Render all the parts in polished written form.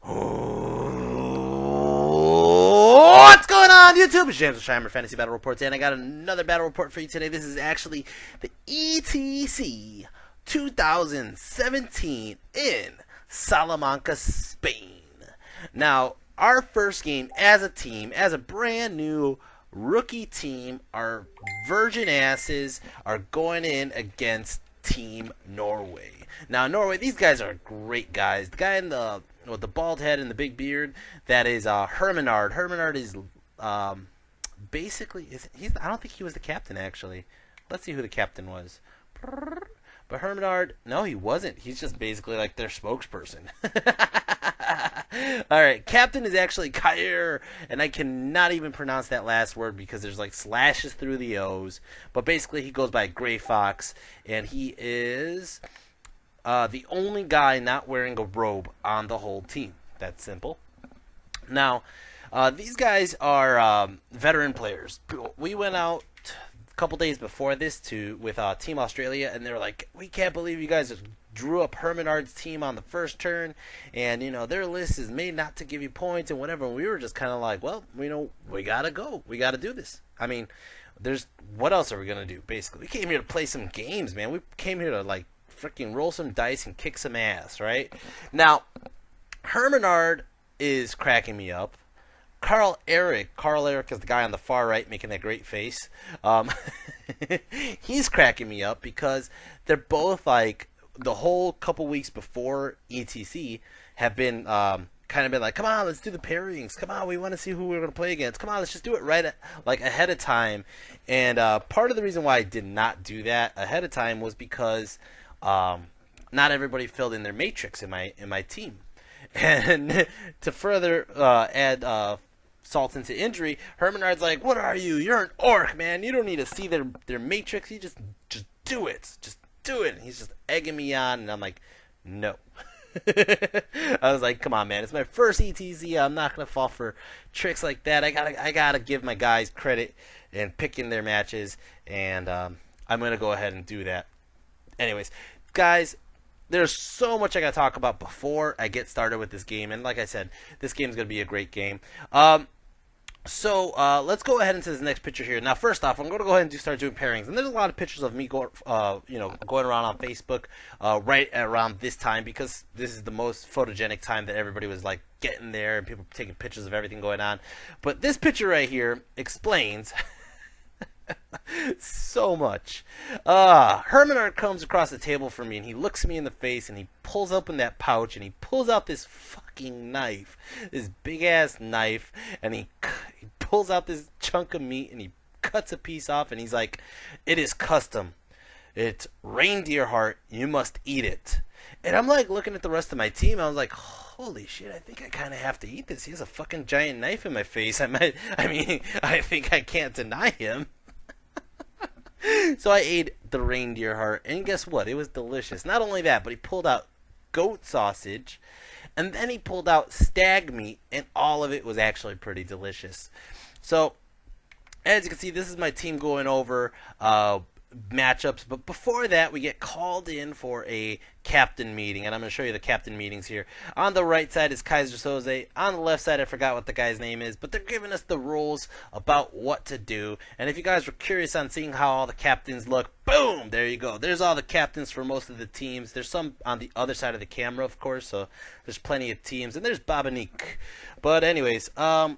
What's going on, YouTube? It's James with ChiHammer Fantasy Battle Reports, and I got another battle report for you today. This is actually the ETC 2017 in Salamanca, Spain. Now, our first game as a team, as a brand new rookie team, our virgin asses are going in against Team Norway. Now, Norway, these guys are great guys. The guy in the with the bald head and the big beard, that is Herminard. Herminard is basically I don't think he was the captain actually. Let's see who the captain was. But Herminard, no, he wasn't. He's just basically like their spokesperson. All right, captain is actually Kair, and I cannot even pronounce that last word because there's like slashes through the O's. But basically, he goes by Gray Fox, and he is the only guy not wearing a robe on the whole team. That's simple. Now, these guys are veteran players. We went out a couple days before this with Team Australia, and they were like, "We can't believe you guys just drew up Herminard's team on the first turn, and you know their list is made not to give you points and whatever." And we were just kind of like, "Well, you know, we gotta go. We gotta do this." I mean, what else are we gonna do? Basically, we came here to play some games, man. We came here to like freaking roll some dice and kick some ass, right? Now, Herminard is cracking me up. Carl Eric is the guy on the far right making that great face. He's cracking me up because they're both like the whole couple weeks before ETC have been kind of been like, come on, let's do the pairings. Come on, we want to see who we're going to play against. Come on, let's just do it like ahead of time. And part of the reason why I did not do that ahead of time was because not everybody filled in their matrix in my team. And to further add salt into injury, Herminard's like, "What are you? You're an orc, man. You don't need to see their matrix. You just do it. Just do it." And he's just egging me on, and I'm like, "No." I was like, "Come on, man. It's my first ETC. I'm not gonna fall for tricks like that. I gotta give my guys credit and pick in their matches, and I'm gonna go ahead and do that." Anyways, guys, there's so much I gotta talk about before I get started with this game, and like I said, this game's gonna be a great game. So let's go ahead into this next picture here. Now, first off, I'm going to go ahead and start doing pairings, and there's a lot of pictures of me going around on Facebook right around this time because this is the most photogenic time that everybody was like getting there and people taking pictures of everything going on. But this picture right here explains so much. Herminard comes across the table for me, and he looks me in the face, and he pulls open that pouch, and he pulls out this fucking knife, this big ass knife, and he pulls out this chunk of meat, and he cuts a piece off, and he's like, "It is custom. It's reindeer heart. You must eat it." And I'm like looking at the rest of my team. I was like, "Holy shit! I think I kind of have to eat this. He has a fucking giant knife in my face. I think I can't deny him." So I ate the reindeer heart, and guess what? It was delicious. Not only that, but he pulled out goat sausage, and then he pulled out stag meat, and all of it was actually pretty delicious. So, as you can see, this is my team going over matchups, but before that we get called in for a captain meeting, and I'm going to show you the captain meetings here. On the right side is Kaiser Soze. On the left side I forgot what the guy's name is, but they're giving us the rules about what to do. And if you guys were curious on seeing how all the captains look, boom, there you go. There's all the captains for most of the teams. There's some on the other side of the camera, of course, so there's plenty of teams. And there's Babanik. But anyways, so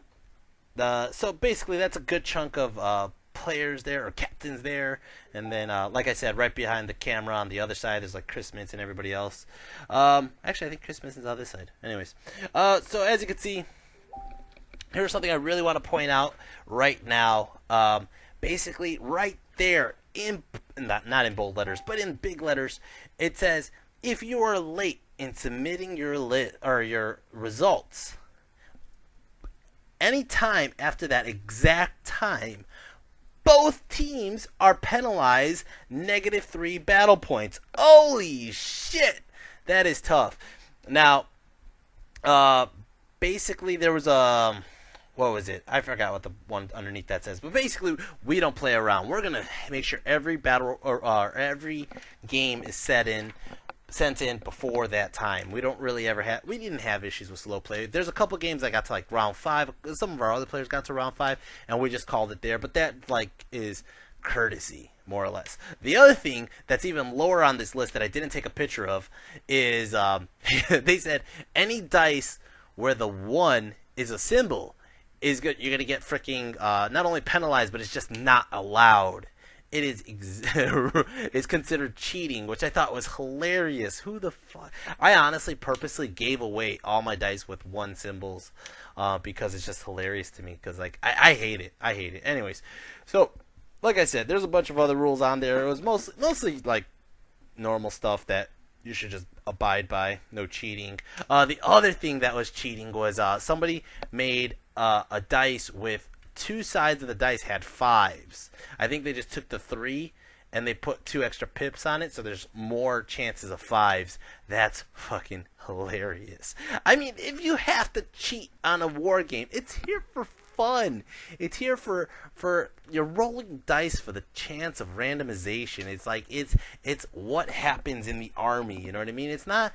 basically that's a good chunk of players there, or captains there, and then like I said, right behind the camera on the other side there's like Chris Mintz and everybody else. Actually I think Chris Mintz is on this side. Anyways, so as you can see, here's something I really want to point out right now. Basically right there in not in bold letters but in big letters, it says if you are late in submitting your results, any time after that exact time, both teams are penalized -3 battle points. Holy shit! That is tough. Now, basically there was a what was it? I forgot what the one underneath that says. But basically, we don't play around. We're gonna make sure every battle or every game is set in sent in before that time. We don't really ever have. We didn't have issues with slow play. There's a couple games that got to like round 5. Some of our other players got to round 5, and we just called it there. But that like is courtesy, more or less. The other thing that's even lower on this list that I didn't take a picture of is they said any dice where the 1 is a symbol is good. You're gonna get freaking not only penalized, but it's just not allowed. It is it's considered cheating, which I thought was hilarious. Who the fuck? I honestly purposely gave away all my dice with 1 symbols because it's just hilarious to me. Because like I hate it. I hate it. Anyways, so like I said, there's a bunch of other rules on there. It was mostly like normal stuff that you should just abide by. No cheating. The other thing that was cheating was somebody made a dice with 2 sides of the dice had 5s. I think they just took the 3 and they put 2 extra pips on it, so there's more chances of 5s. That's fucking hilarious. I mean, if you have to cheat on a war game, it's here for fun. It's here for you're rolling dice for the chance of randomization. It's like it's what happens in the army. You know what I mean? It's not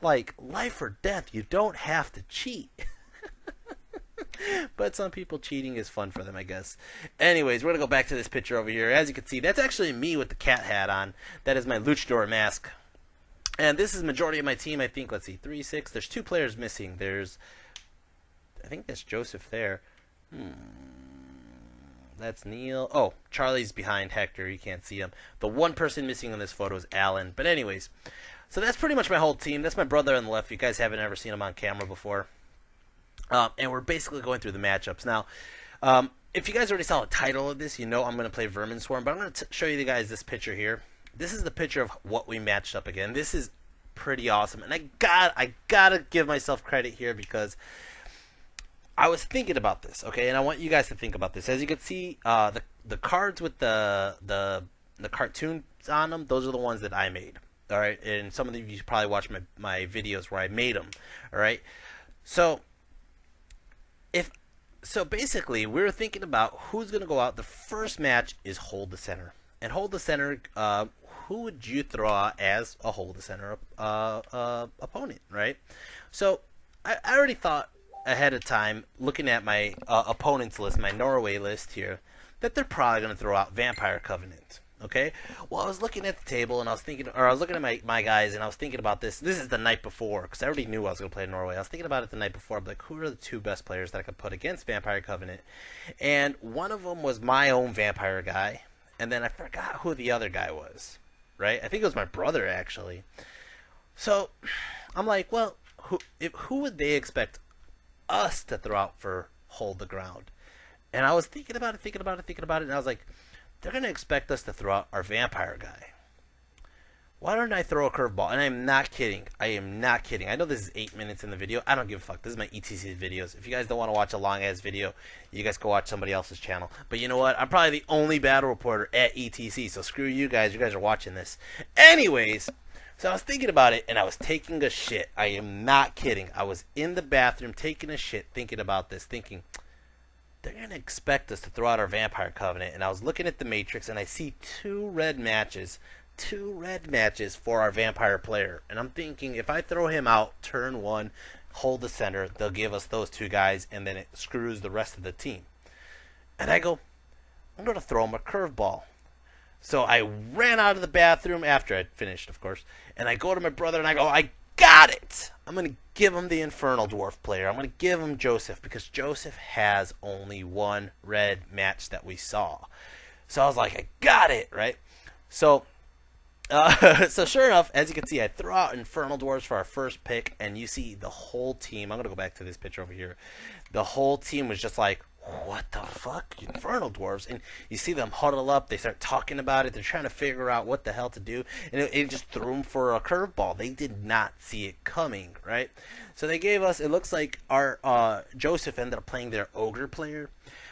like life or death. You don't have to cheat. But some people cheating is fun for them, I guess. Anyways, we're going to go back to this picture over here. As you can see, that's actually me with the cat hat on. That is my luchador mask. And this is majority of my team, I think. Let's see, 3, 6. There's 2 players missing. I think that's Joseph there. That's Neil. Oh, Charlie's behind Hector. You can't see him. The one person missing in this photo is Alan. But anyways, so that's pretty much my whole team. That's my brother on the left. You guys haven't ever seen him on camera before. And we're basically going through the matchups. Now, if you guys already saw the title of this, you know I'm going to play Vermin Swarm. But I'm going to show you guys this picture here. This is the picture of what we matched up again. This is pretty awesome. And I gotta give myself credit here because I was thinking about this, okay? And I want you guys to think about this. As you can see, the cards with the cartoons on them, those are the ones that I made. All right? And some of you probably watched my videos where I made them. All right? So basically, we were thinking about who's going to go out. The first match is hold the center. And hold the center, who would you throw out as a hold the center opponent, right? So I already thought ahead of time, looking at my opponents list, my Norway list here, that they're probably going to throw out Vampire Covenant. Okay. Well, I was looking at the table and I was looking at my guys and I was thinking about this. This is the night before because I already knew I was going to play Norway. I was thinking about it the night before. I'm like, who are the 2 best players that I could put against Vampire Covenant? And one of them was my own vampire guy, and then I forgot who the other guy was. Right? I think it was my brother actually. So I'm like, well, who would they expect us to throw out for hold the ground? And I was thinking about it, and I was like, they're going to expect us to throw out our vampire guy. Why don't I throw a curveball? And I'm not kidding. I am not kidding. I know this is 8 minutes in the video. I don't give a fuck. This is my ETC videos. If you guys don't want to watch a long-ass video, you guys go watch somebody else's channel. But you know what? I'm probably the only battle reporter at ETC, so screw you guys. You guys are watching this. Anyways, so I was thinking about it, and I was taking a shit. I am not kidding. I was in the bathroom taking a shit, thinking about this, thinking, they're going to expect us to throw out our Vampire Covenant. And I was looking at the Matrix, and I see 2 red matches. 2 red matches for our vampire player. And I'm thinking, if I throw him out turn 1, hold the center, they'll give us those 2 guys, and then it screws the rest of the team. And I go, I'm going to throw him a curveball. So I ran out of the bathroom after I'd finished, of course, and I go to my brother and I go, I got it! I'm going to give him the Infernal Dwarf player. I'm going to give him Joseph because Joseph has only 1 red match that we saw. So I was like, I got it, right? So sure enough, as you can see, I throw out Infernal Dwarves for our first pick, and you see the whole team. I'm going to go back to this picture over here. The whole team was just like, what the fuck? Infernal Dwarves. And you see them huddle up. They start talking about it. They're trying to figure out what the hell to do. And it just threw them for a curveball. They did not see it coming, right? So they gave us, it looks like our Joseph ended up playing their Ogre player.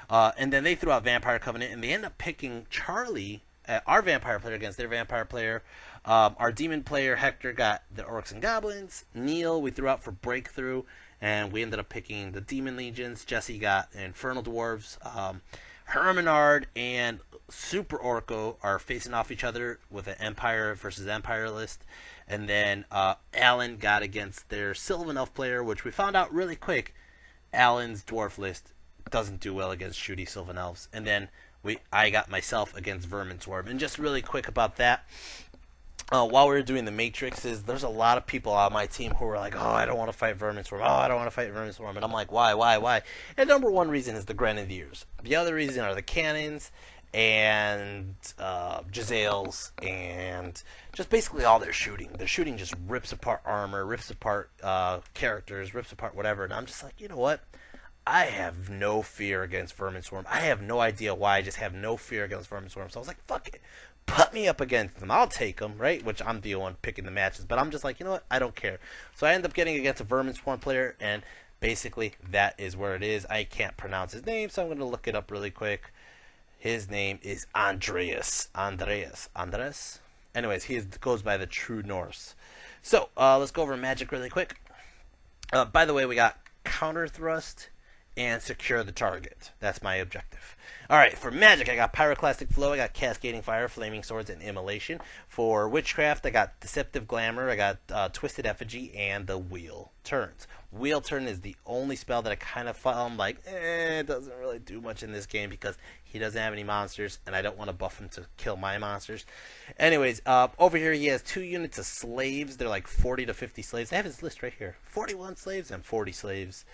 And then they threw out Vampire Covenant, and they ended up picking Charlie, our vampire player, against their vampire player. Our demon player, Hector, got the Orcs and Goblins. Neil, we threw out for Breakthrough, and we ended up picking the Demon Legions. Jesse got Infernal Dwarves. Hermenard and Super Orco are facing off each other with an Empire versus Empire list. And then Alan got against their Sylvan Elf player, which we found out really quick. Alan's dwarf list doesn't do well against shooty Sylvan Elves. And then I got myself against Vermin Swarm. And just really quick about that, while we were doing the matrices, there's a lot of people on my team who were like, "Oh, I don't want to fight Vermin Swarm. Oh, I don't want to fight Vermin Swarm." And I'm like, "Why?" And number one reason is the Grenadiers. The other reason are the cannons and Giselles and just basically all their shooting. Their shooting just rips apart armor, rips apart characters, rips apart whatever. And I'm just like, you know what? I have no fear against Vermin Swarm. I have no idea why. I just have no fear against Vermin Swarm. So I was like, fuck it. Put me up against them. I'll take them, right? Which I'm the one picking the matches. But I'm just like, you know what? I don't care. So I end up getting against a Vermin Swarm player. And basically, that is where it is. I can't pronounce his name, so I'm going to look it up really quick. His name is Andreas. Anyways, he goes by the True Norse. So, let's go over magic really quick. By the way, we got counter thrust and secure the target. That's my objective. Alright, for magic, I got Pyroclastic Flow, I got Cascading Fire, Flaming Swords, and Immolation. For witchcraft, I got Deceptive Glamour, I got Twisted Effigy, and the Wheel Turns. Wheel Turn is the only spell that I kind of found like, it doesn't really do much in this game because he doesn't have any monsters, and I don't want to buff him to kill my monsters. Anyways, over here he has 2 units of slaves. They're like 40 to 50 slaves. I have his list right here. 41 slaves and 40 slaves.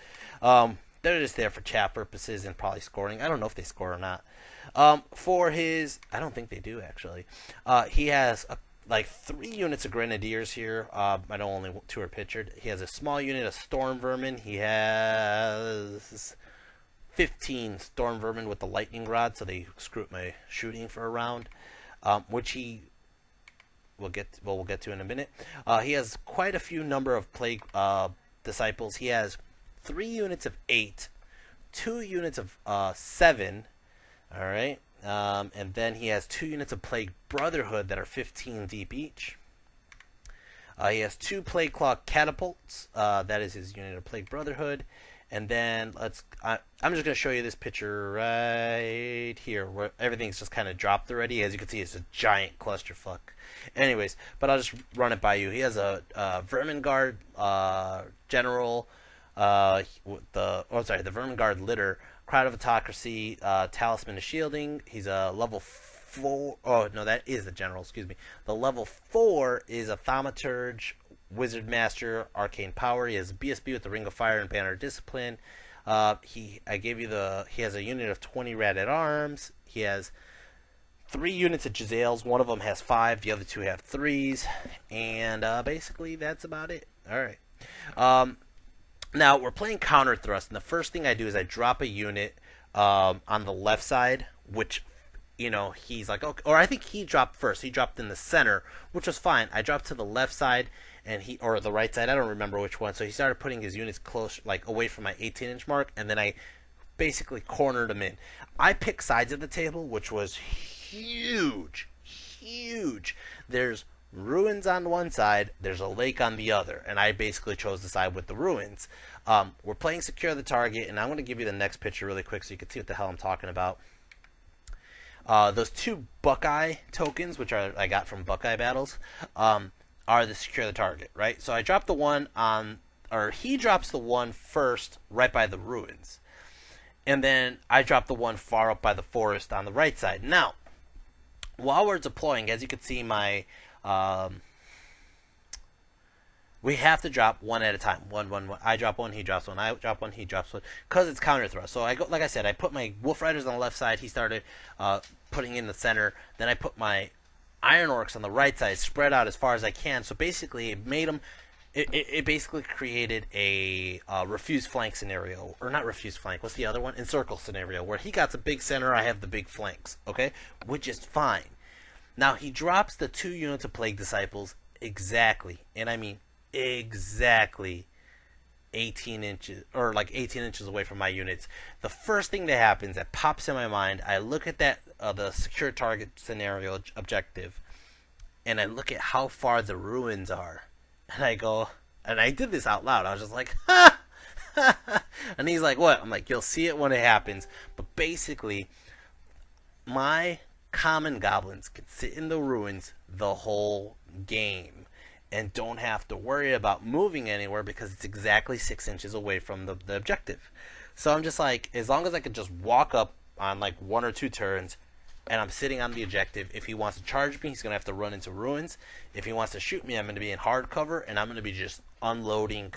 They're just there for chat purposes and probably scoring. I don't know if they score or not. For his, I don't think they do actually. He has like 3 units of Grenadiers here. I know only 2 are pictured. He has a small unit of Storm Vermin. He has 15 Storm Vermin with the Lightning Rod, so they screw up my shooting for a round, which we'll get to in a minute. He has quite a few number of Plague Disciples. He has 3 units of 8, 2 units of 7, alright, and then he has 2 units of Plague Brotherhood that are 15 deep each. He has 2 Plague Claw Catapults, that is his unit of Plague Brotherhood, and then I'm just going to show you this picture right here, where everything's just kind of dropped already. As you can see, it's a giant clusterfuck. Anyways, but I'll just run it by you. He has a Vermin Guard General, the Vermin Guard Litter, Crowd of Autocracy, Talisman of Shielding. He's a level 4. Oh no, that is the general. Excuse me. The level 4 is a Thaumaturge, Wizard Master, Arcane Power. He has a BSB with the Ring of Fire and Banner of Discipline. He has a unit of 20 Rat-at-Arms. He has 3 units of Giselles. One of them has 5. The other 2 have 3s. And basically, that's about it. All right. Now, we're playing Counter Thrust, and the first thing I do is I drop a unit on the left side, which, you know, he's like, okay, or I think he dropped first. He dropped in the center, which was fine. I dropped to the left side, or the right side, I don't remember which one. So he started putting his units close, like away from my 18-inch mark, and then I basically cornered him in. I picked sides of the table, which was huge. There's ruins on one side, there's a lake on the other, and I basically chose the side with the ruins. We're playing Secure the Target, and I'm going to give you the next picture really quick so you can see what the hell I'm talking about. Those 2 Buckeye tokens, which I got from Buckeye battles, are the Secure the Target, right? So I dropped the one he drops the one first right by the ruins, and then I drop the one far up by the forest on the right side. Now, while we're deploying, as you can see, we have to drop one at a time. One. I drop one, he drops one. I drop one, he drops one. Because it's counter thrust. So like I said, I put my Wolf Riders on the left side. He started putting in the center. Then I put my Iron Orcs on the right side, spread out as far as I can. So basically, it made them. It basically created a refuse flank scenario, or not refuse flank. What's the other one? Encircle scenario, where he got the big center, I have the big flanks. Okay, which is fine. Now he drops the 2 units of Plague Disciples exactly, and I mean exactly 18 inches, or like 18 inches away from my units. The first thing that happens that pops in my mind, I look at that the secure target scenario objective, and I look at how far the ruins are, and I go, and I did this out loud. I was just like, ha! And he's like, what? I'm like, you'll see it when it happens. But basically, my common goblins can sit in the ruins the whole game, and don't have to worry about moving anywhere because it's exactly 6 inches away from the objective. So I'm just like, as long as I could just walk up on like 1 or 2 turns and I'm sitting on the objective, if he wants to charge me, he's going to have to run into ruins. If he wants to shoot me, I'm going to be in hard cover and I'm going to be just unloading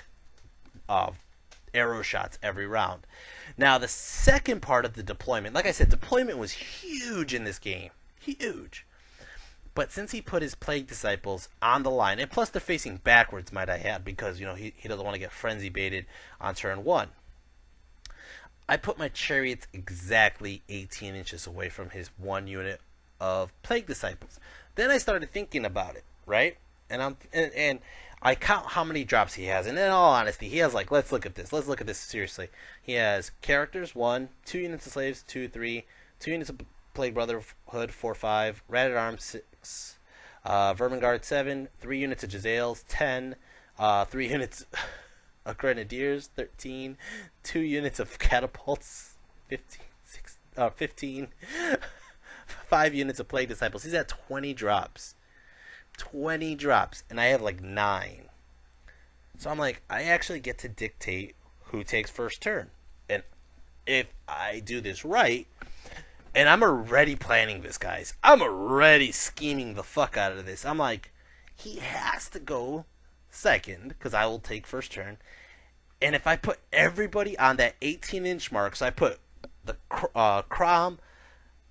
arrow shots every round. Now, the second part of the deployment, like I said, deployment was huge in this game. Huge. But since he put his Plague Disciples on the line, and plus they're facing backwards, might I add, because he doesn't want to get frenzy baited on turn 1. I put my chariots exactly 18 inches away from his 1 unit of Plague Disciples. Then I started thinking about it, right? And I count how many drops he has. And in all honesty, he has like, let's look at this seriously. He has characters 1, 2 units of slaves 2, 3, 2 units of Plague Brotherhood 4, 5, Rat at Arms 6, Vermin Guard 7, 3 units of Jezzails 10, 3 units of Grenadiers 13, 2 units of Catapults 15, 5 units of Plague Disciples. He's at 20 drops. 20 drops, and I have like 9. So I'm like, I actually get to dictate who takes first turn. And if I do this right, and I'm already planning this, guys. I'm already scheming the fuck out of this. I'm like, he has to go second, because I will take first turn. And if I put everybody on that 18-inch mark, so I put the Crom,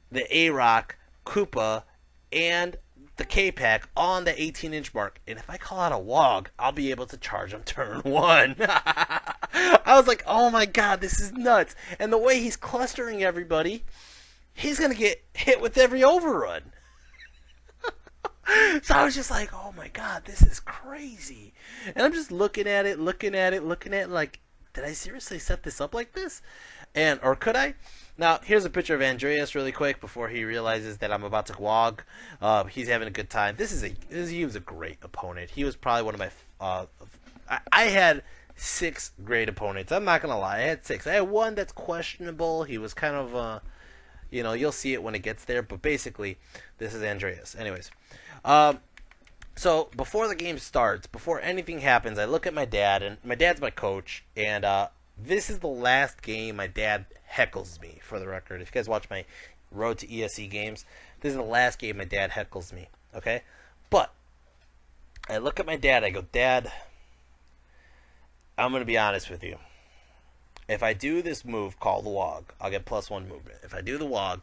the A-Rock, Koopa, and the K-Pack on the 18-inch mark, and if I call out a Waaagh, I'll be able to charge him turn 1. I was like, oh my god, this is nuts. And the way he's clustering everybody, he's going to get hit with every overrun. So I was just like, oh my god, this is crazy. And I'm just looking at it, like, did I seriously set this up like this? Or could I? Now, here's a picture of Andreas really quick before he realizes that I'm about to Waaagh. He's having a good time. He was a great opponent. He was probably one of my... I had 6 great opponents. I'm not going to lie. I had 6. I had 1 that's questionable. He was kind of... you'll see it when it gets there. But basically, this is Andreas. Anyways. So, before the game starts, before anything happens, I look at my dad. And my dad's my coach. And this is the last game my dad heckles me, for the record. If you guys watch my Road to ESE games, this is the last game my dad heckles me, okay? But I look at my dad, I go, Dad, I'm going to be honest with you. If I do this move called the Waaagh, I'll get +1 movement. If I do the Waaagh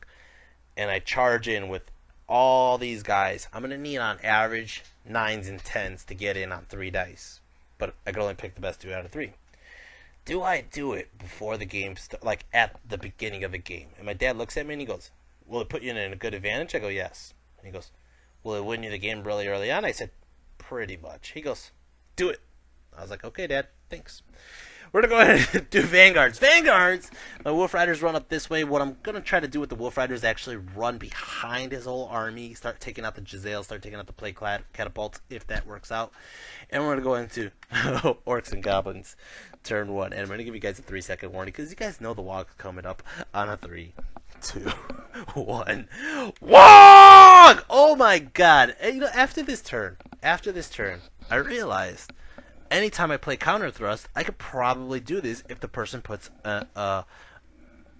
and I charge in with all these guys, I'm going to need on average 9s and 10s to get in on 3 dice. But I can only pick the best 2 out of 3. Do I do it before the game starts, like at the beginning of the game? And my dad looks at me and he goes, will it put you in a good advantage? I go, yes. And he goes, will it win you the game really early on? I said, pretty much. He goes, do it. I was like, okay, Dad, thanks. We're going to go ahead and do Vanguards. Vanguards! My Wolf Riders run up this way. What I'm going to try to do with the Wolf Riders is actually run behind his whole army, start taking out the Jezzails, start taking out the Plague Catapults, if that works out. And we're going to go into Orcs and Goblins, turn 1. And I'm going to give you guys a 3-second warning, because you guys know the Waaagh is coming up on a 3, 2, 1. Waaagh! Oh my god. And, after this turn, I realized... anytime I play counter thrust, I could probably do this if the person puts a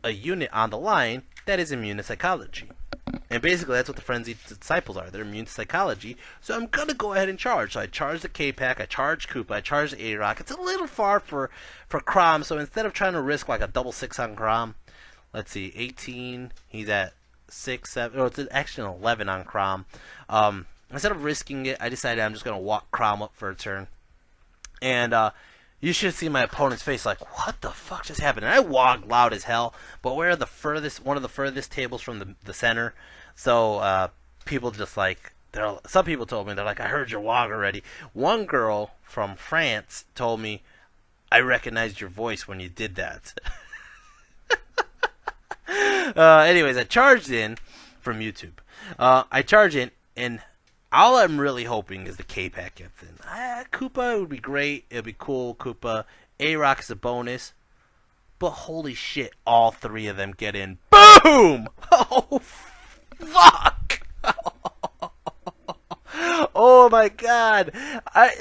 unit on the line that is immune to psychology. And basically, that's what the Frenzied Disciples are. They're immune to psychology. So I'm going to go ahead and charge. So I charge the K-Pack, I charge Koopa, I charge the A-Rock. It's a little far for Crom, so instead of trying to risk like a double 6 on Crom, let's see, 18, he's at 6, 7, or it's actually an 11 on Crom. Instead of risking it, I decided I'm just going to walk Crom up for a turn. And you should see my opponent's face like, what the fuck just happened? And I Waaaghed loud as hell, but we're one of the furthest tables from the center. So people just like, some people told me, they're like, I heard your Waaagh already. One girl from France told me, I recognized your voice when you did that. Anyways, I charged in from YouTube. I charge in, and all I'm really hoping is the K-Pack gets in. Koopa would be great. It would be cool. Koopa. A-Rock is a bonus. But holy shit, all 3 of them get in. Boom! Oh, fuck! Oh Oh my god.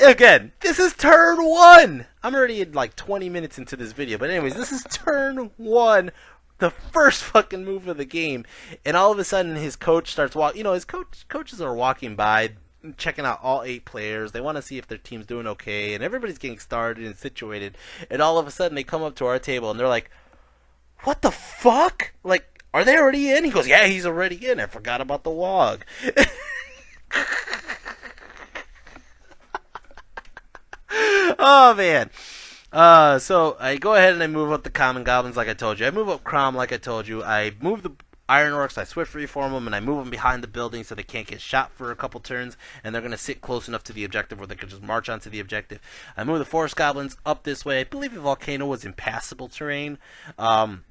Again, this is turn 1. I'm already like 20 minutes into this video. But anyways, this is turn 1. The first fucking move of the game. And all of a sudden his coach starts walking. You know, his coaches are walking by, checking out all 8 players. They want to see if their team's doing okay. And everybody's getting started and situated. And all of a sudden they come up to our table and they're like, what the fuck? Like, are they already in? He goes, yeah, he's already in. I forgot about the Waaagh. Oh, man. So I go ahead and I move up the common goblins like I told you. I move up Crom like I told you. I move the Ironworks, I swift reform them, and I move them behind the building so they can't get shot for a couple turns, and they're going to sit close enough to the objective where they can just march onto the objective. I move the Forest Goblins up this way. I believe the Volcano was impassable terrain. And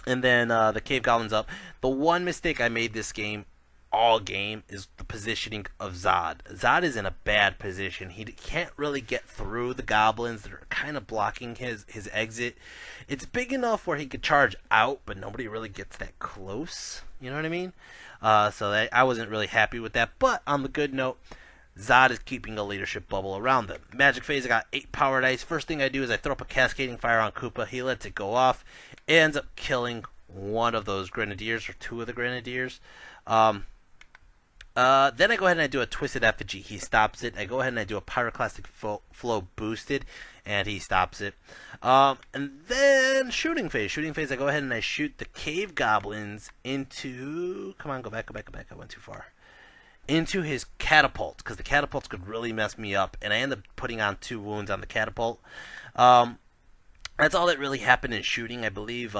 then the Cave Goblins up. The one mistake I made this game, all game, is the positioning of Zod. Zod is in a bad position. He can't really get through the goblins. They're kind of blocking his exit. It's big enough where he could charge out, but nobody really gets that close. You know what I mean? So I wasn't really happy with that. But on the good note, Zod is keeping a leadership bubble around them. Magic phase, I got 8 power dice. First thing I do is I throw up a cascading fire on Koopa. He lets it go off. It ends up killing one of those grenadiers, or 2 of the grenadiers. Then I go ahead and I do a Twisted Effigy. He stops it. I go ahead and I do a Pyroclastic Flow boosted, and he stops it. And then Shooting Phase. Shooting Phase, I go ahead and I shoot the Cave Goblins into... Come on, go back. I went too far. Into his catapult, because the catapults could really mess me up, and I end up putting on 2 wounds on the catapult. That's all that really happened in shooting. I believe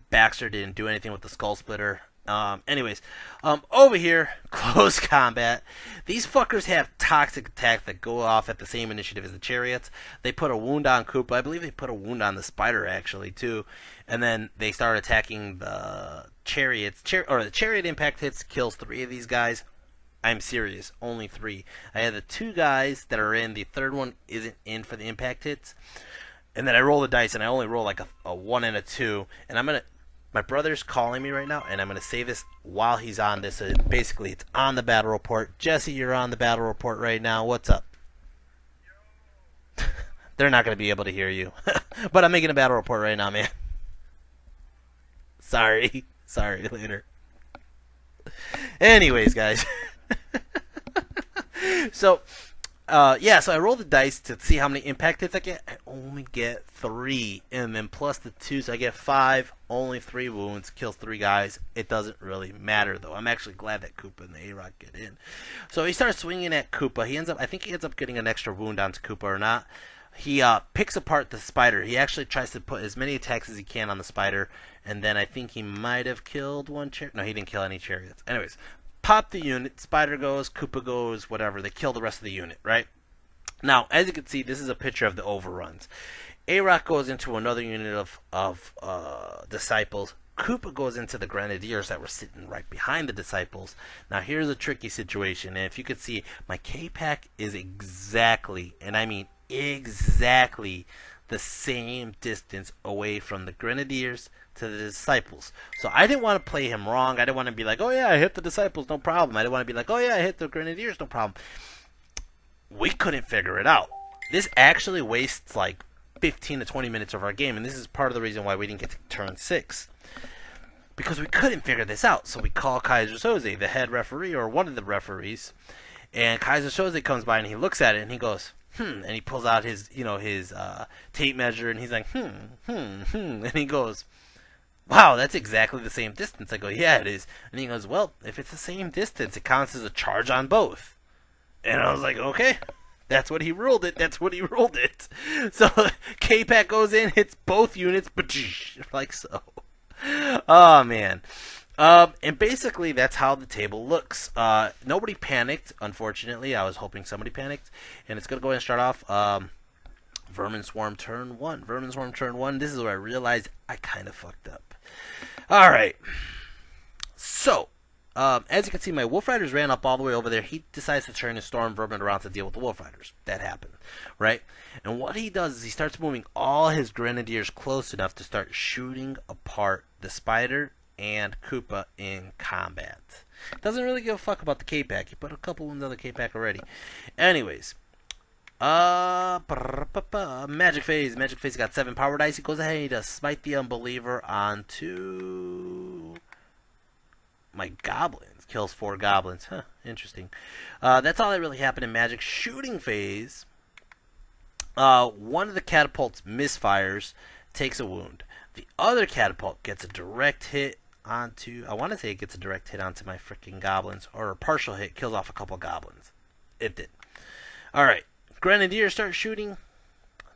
Baxter didn't do anything with the Skull Splitter. Anyways, over here, close combat. These fuckers have toxic attacks that go off at the same initiative as the chariots. They put a wound on Koopa. I believe they put a wound on the spider, actually, too. And then they start attacking the chariots. The chariot impact hits, kills 3 of these guys. I'm serious, only 3. I have the 2 guys that are in. The third one isn't in for the impact hits. And then I roll the dice, and I only roll like a 1 and a 2. And I'm going to... My brother's calling me right now, and I'm going to say this while he's on this. So basically, it's on the battle report. Jesse, you're on the battle report right now. What's up? They're not going to be able to hear you. But I'm making a battle report right now, man. Sorry. Sorry, later. Anyways, guys. So... so I roll the dice to see how many impact hits I get. I only get 3, and then plus the 2, so I get 5. Only 3 wounds, kills 3 guys. It doesn't really matter though. I'm actually glad that Koopa and the A-Rock get in. So he starts swinging at Koopa. I think he ends up getting an extra wound onto Koopa or not. He picks apart the spider. He actually tries to put as many attacks as he can on the spider, and then I think he might have killed one chariot. No, he didn't kill any chariots. Anyways. Pop the unit, spider goes, Koopa goes, whatever. They kill the rest of the unit, right? Now, as you can see, this is a picture of the overruns. A-Rock goes into another unit of disciples. Koopa goes into the grenadiers that were sitting right behind the disciples. Now, here's a tricky situation. And if you could see, my K-Pack is exactly, and I mean exactly, the same distance away from the grenadiers to the disciples. So I didn't want to play him wrong. I didn't want to be like, oh yeah, I hit the disciples, no problem. I didn't want to be like, oh yeah, I hit the grenadiers, no problem. We couldn't figure it out. This actually wastes like 15 to 20 minutes of our game, and this is part of the reason why we didn't get to turn 6. Because we couldn't figure this out. So we call Kaiser Soze, the head referee, or one of the referees, and Kaiser Soze comes by and he looks at it and he goes, and he pulls out his, his tape measure, and he's like, and he goes, wow, that's exactly the same distance. I go, yeah, it is. And he goes, well, if it's the same distance, it counts as a charge on both. And I was like, okay, that's what he ruled it. That's what he ruled it. So K-Pack goes in, hits both units, like so. Oh, man. And basically, that's how the table looks. Nobody panicked, unfortunately. I was hoping somebody panicked. And it's going to go ahead and start off Vermin Swarm turn 1. Vermin Swarm turn 1. This is where I realized I kind of fucked up. Alright. So, as you can see, my Wolf Riders ran up all the way over there. He decides to turn his Storm Vermin around to deal with the Wolf Riders. That happened, right? And what he does is he starts moving all his Grenadiers close enough to start shooting apart the Spider and Koopa in combat. Doesn't really give a fuck about the K-Pack. He put a couple wounds on the K-Pack already. Anyways. Magic Phase. Magic Phase got 7 power dice. He goes ahead and he does Smite the Unbeliever onto my goblins. Kills 4 goblins. Huh, interesting. That's all that really happened in Magic. Shooting Phase. One of the catapults misfires, takes a wound. The other catapult gets a direct hit onto... I want to say it gets a direct hit onto my freaking goblins. Or a partial hit, kills off a couple goblins. It did. Alright. Grenadier starts shooting.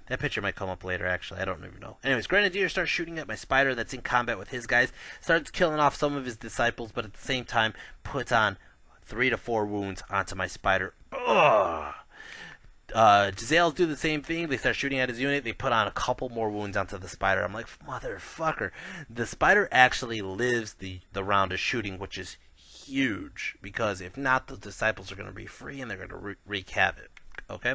That picture might come up later, actually. I don't even know. Anyways, Grenadier starts shooting at my spider that's in combat with his guys. Starts killing off some of his disciples, but at the same time puts on 3 to 4 wounds onto my spider. Ugh. Giselles do the same thing. They start shooting at his unit. They put on a couple more wounds onto the spider. I'm like, motherfucker. The spider actually lives the round of shooting, which is huge. Because if not, the disciples are going to be free and they're going to wreak havoc. Okay,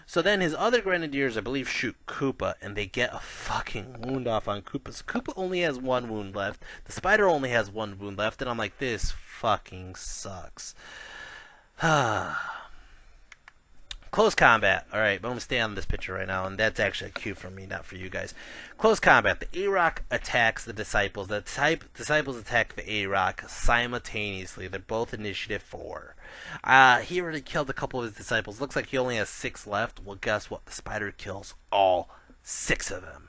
so then his other grenadiers, I believe, shoot Koopa, and they get a fucking wound off on Koopa. So Koopa only has 1 wound left. The spider only has 1 wound left, and I'm like, this fucking sucks. Close combat. Alright, but I'm going to stay on this picture right now, and that's actually a cue from me, not for you guys. Close combat. The A-Rock attacks the Disciples. The Disciples attack the A-Rock simultaneously. They're both initiative 4. He already killed a couple of his Disciples. Looks like he only has 6 left. Well, guess what? The spider kills all 6 of them.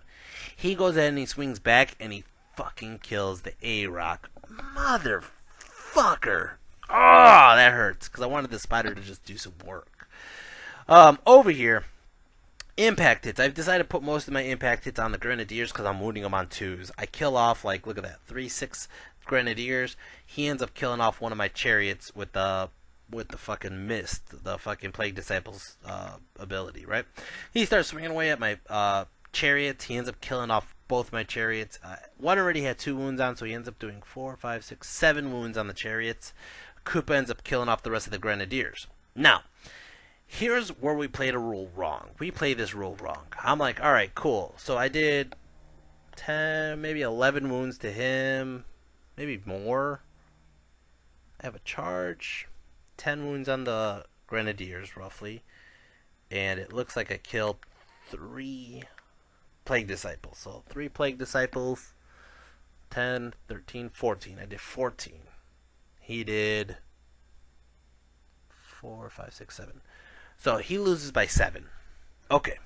He goes ahead and he swings back, and he fucking kills the A-Rock. Motherfucker. Oh, that hurts, because I wanted the spider to just do some work. Over here, impact hits. I've decided to put most of my impact hits on the Grenadiers because I'm wounding them on 2s. I kill off, like, look at that, 3-6 Grenadiers. He ends up killing off one of my chariots with the fucking mist, the fucking Plague Disciples ability, right? He starts swinging away at my chariots. He ends up killing off both my chariots. One already had 2 wounds on, so he ends up doing 4, 5, 6, 7 wounds on the chariots. Koopa ends up killing off the rest of the Grenadiers. Now, here's where we played a rule wrong. We played this rule wrong. I'm like, alright, cool. So I did 10, maybe 11 wounds to him. Maybe more. I have a charge. 10 wounds on the Grenadiers, roughly. And it looks like I killed 3 Plague Disciples. So 3 Plague Disciples. 10, 13, 14. I did 14. He did 4, 5, 6, 7. So he loses by 7. Okay.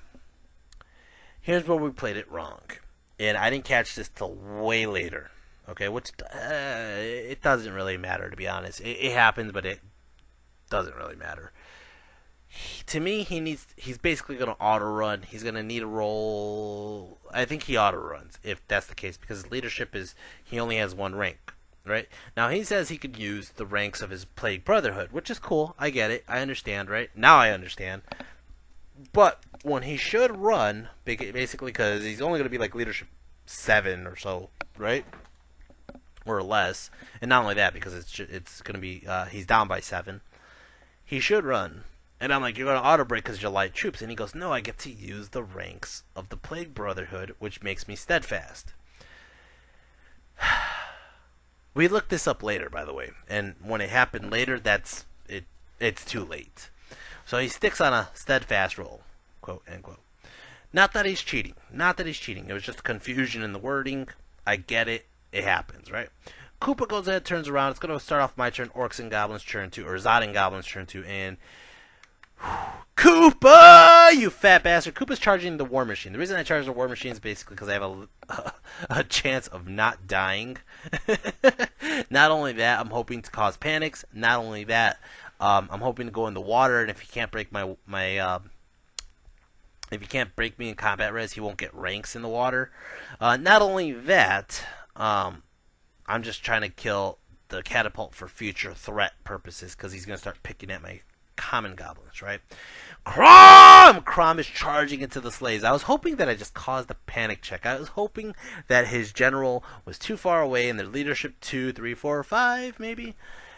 Here's where we played it wrong. And I didn't catch this till way later. Okay, which it doesn't really matter, to be honest. It happens, but it doesn't really matter. To me, he's basically going to auto-run. He's going to need a roll. I think he auto-runs, if that's the case, because his leadership is, he only has 1 rank. Right? Now, he says he could use the ranks of his Plague Brotherhood, which is cool. I get it. I understand, right? Now I understand. But when he should run, basically because he's only going to be like leadership 7 or so, right? Or less. And not only that, because it's going to be, he's down by 7. He should run. And I'm like, you're going to auto-break because you're light troops. And he goes, no, I get to use the ranks of the Plague Brotherhood, which makes me steadfast. We looked this up later, by the way, and when it happened later, it's too late. So he sticks on a steadfast roll, quote, end quote. Not that he's cheating. Not that he's cheating. It was just confusion in the wording. I get it. It happens, right? Koopa goes ahead, turns around. It's going to start off my turn, Orcs and Goblins turn 2, or Zod and Goblins turn 2, and Koopa, you fat bastard. Koopa's charging the War Machine. The reason I charge the War Machine is basically because I have a chance of not dying. Not only that, I'm hoping to cause panics. Not only that, I'm hoping to go in the water, and if he can't break if he can't break me in combat res, he won't get ranks in the water. Not only that, I'm just trying to kill the catapult for future threat purposes, because he's going to start picking at my common goblins, right? Crom is charging into the slaves. I was hoping that I just caused a panic check. I was hoping that his general was too far away and their leadership 2, 3, 4, 5, maybe.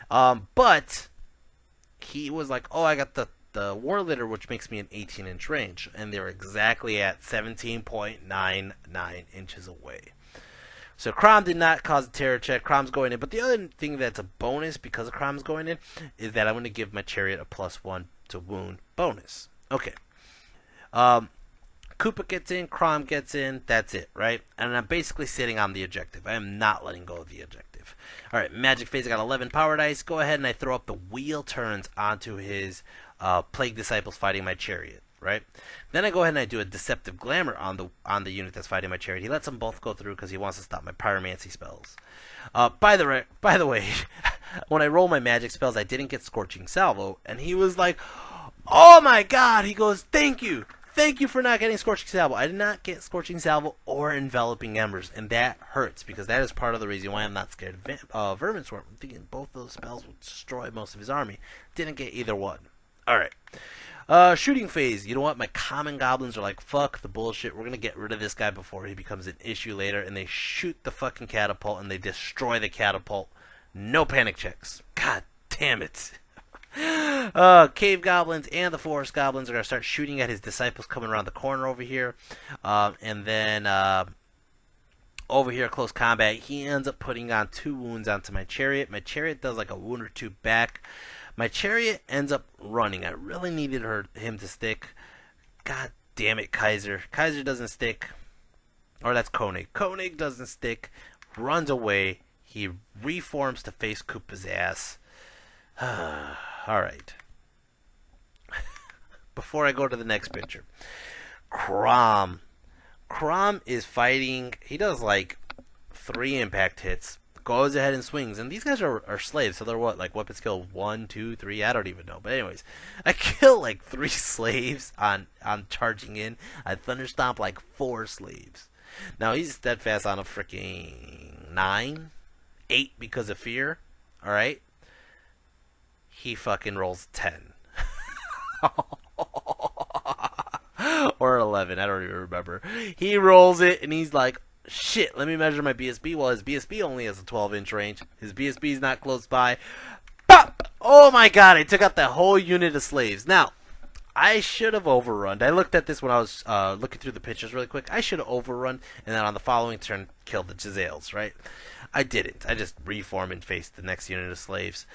But he was like, oh, I got the war leader, which makes me an 18-inch range. And they're exactly at 17.99 inches away. So Crom did not cause a terror check. Crom's going in. But the other thing that's a bonus because of Crom's going in is that I'm going to give my chariot a +1 to wound bonus. Okay. Koopa gets in, Crom gets in, that's it, right? And I'm basically sitting on the objective. I am not letting go of the objective. Alright, Magic Phase, I got 11 power dice. Go ahead and I throw up the wheel turns onto his Plague Disciples fighting my chariot, right? Then I go ahead and I do a Deceptive Glamour on the unit that's fighting my chariot. He lets them both go through because he wants to stop my Pyromancy spells. By the way, when I roll my magic spells, I didn't get Scorching Salvo, and he was like, oh my god, he goes, thank you. Thank you for not getting Scorching Salvo. I did not get Scorching Salvo or Enveloping Embers, and that hurts because that is part of the reason why I'm not scared of Vermin Swarm. I'm thinking both those spells will destroy most of his army. Didn't get either one. Alright. Shooting Phase. You know what? My common goblins are like, fuck the bullshit. We're going to get rid of this guy before he becomes an issue later, and they shoot the fucking catapult, and they destroy the catapult. No panic checks. God damn it. Cave goblins and the forest goblins are going to start shooting at his disciples coming around the corner over here. And then over here, close combat, he ends up putting on 2 wounds onto my chariot. My chariot does like a wound or 2 back. My chariot ends up running. I really needed him to stick. God damn it, Kaiser. Kaiser doesn't stick. Or that's Koenig. Koenig doesn't stick. Runs away. He reforms to face Koopa's ass. Alright. Before I go to the next picture. Crom. Crom is fighting. He does like 3 impact hits. Goes ahead and swings. And these guys are slaves. So they're what? Like weapon skill 1, 2, 3? I don't even know. But anyways. I kill like 3 slaves on charging in. I thunderstomp like 4 slaves. Now he's steadfast on a freaking 9. 8 because of fear. Alright. He fucking rolls 10. Or 11, I don't even remember. He rolls it, and he's like, shit, let me measure my BSB. Well, his BSB only has a 12-inch range. His BSB is not close by. Pop! Oh my god, I took out that whole unit of slaves. Now, I should have overrun. I looked at this when I was looking through the pictures really quick. I should have overrun, and then on the following turn, killed the Giselles, right? I didn't. I just reformed and faced the next unit of slaves.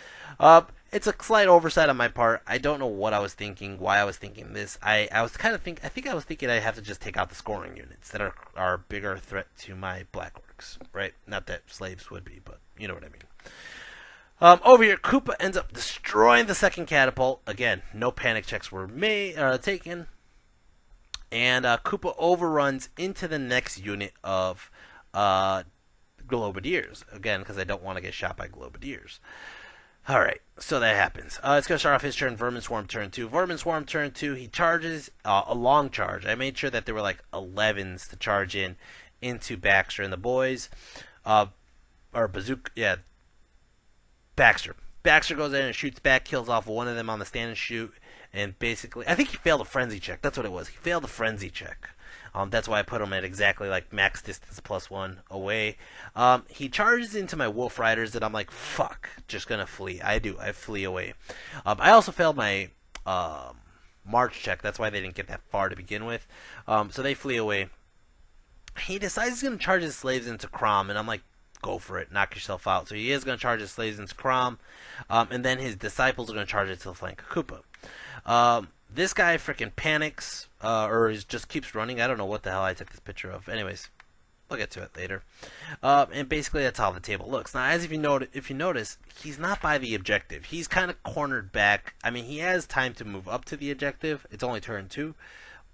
It's a slight oversight on my part. I don't know what I was thinking, why I was thinking this. I was kind of I think I was thinking I have to just take out the scoring units that are a bigger threat to my black orcs, right? Not that slaves would be, but you know what I mean. Over here, Koopa ends up destroying the second catapult. Again, no panic checks were taken. And Koopa overruns into the next unit of Globadiers. Again, because I don't want to get shot by Globadiers. Alright, so that happens. It's going to start off his turn, Vermin Swarm turn 2. Vermin Swarm turn 2, he charges a long charge. I made sure that there were like 11s to charge into Baxter and the boys. Or Bazooka, yeah. Baxter. Baxter goes in and shoots back, kills off one of them on the stand and shoot. And basically, I think he failed a frenzy check. That's what it was. He failed a frenzy check. That's why I put him at exactly like max distance +1 away. He charges into my Wolf Riders and I'm like, fuck, just gonna flee. I flee away. I also failed my March check. That's why they didn't get that far to begin with. So they flee away. He decides he's gonna charge his slaves into Crom, and I'm like, go for it, knock yourself out. So he is gonna charge his slaves into Crom, and then his disciples are gonna charge it to the flank of Koopa. This guy freaking panics, or just keeps running. I don't know what the hell I took this picture of. Anyways, we'll get to it later. And basically, that's how the table looks. Now, as if you notice, he's not by the objective. He's kind of cornered back. I mean, he has time to move up to the objective. It's only turn 2.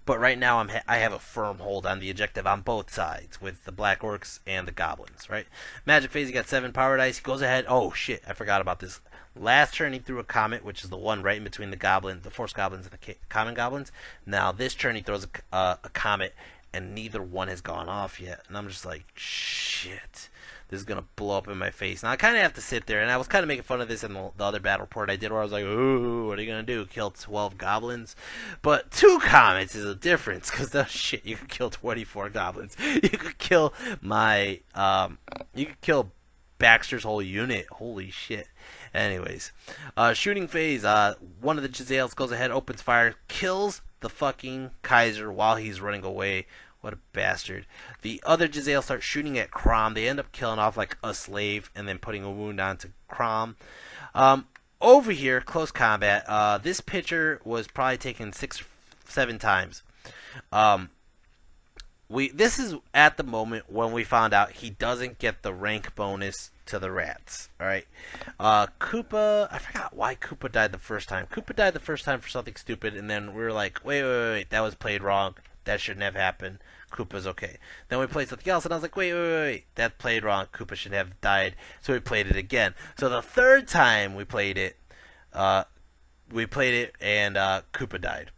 But right now, I have a firm hold on the objective on both sides, with the Black Orcs and the Goblins, right? Magic Phase, he got 7 power dice. He goes ahead. Oh, shit, I forgot about this. Last turn, he threw a Comet, which is the one right in between the Force Goblins and the Common Goblins. Now, this turn, he throws a Comet, and neither one has gone off yet. And I'm just like, shit. This is going to blow up in my face. Now, I kind of have to sit there, and I was kind of making fun of this in the other battle report I did, where I was like, ooh, what are you going to do? Kill 12 goblins? But 2 comets is a difference, because, oh, shit, you could kill 24 goblins. You could kill you could kill Baxter's whole unit. Holy shit. Anyways, shooting phase, one of the Giselles goes ahead, opens fire, kills the fucking Kaiser while he's running away What a bastard. The other Giselle starts shooting at Crom. They end up killing off like a slave and then putting a wound onto Crom. Over here, close combat. This picture was probably taken 6 or 7 times. This is at the moment when we found out he doesn't get the rank bonus to the rats. Alright. Koopa, I forgot why Koopa died the first time. Koopa died the first time for something stupid, and then we were like, wait, that was played wrong. That shouldn't have happened. Koopa's okay. Then we played something else, and I was like, wait, that played wrong. Koopa should have died. So we played it again. So the third time we played it, and Koopa died.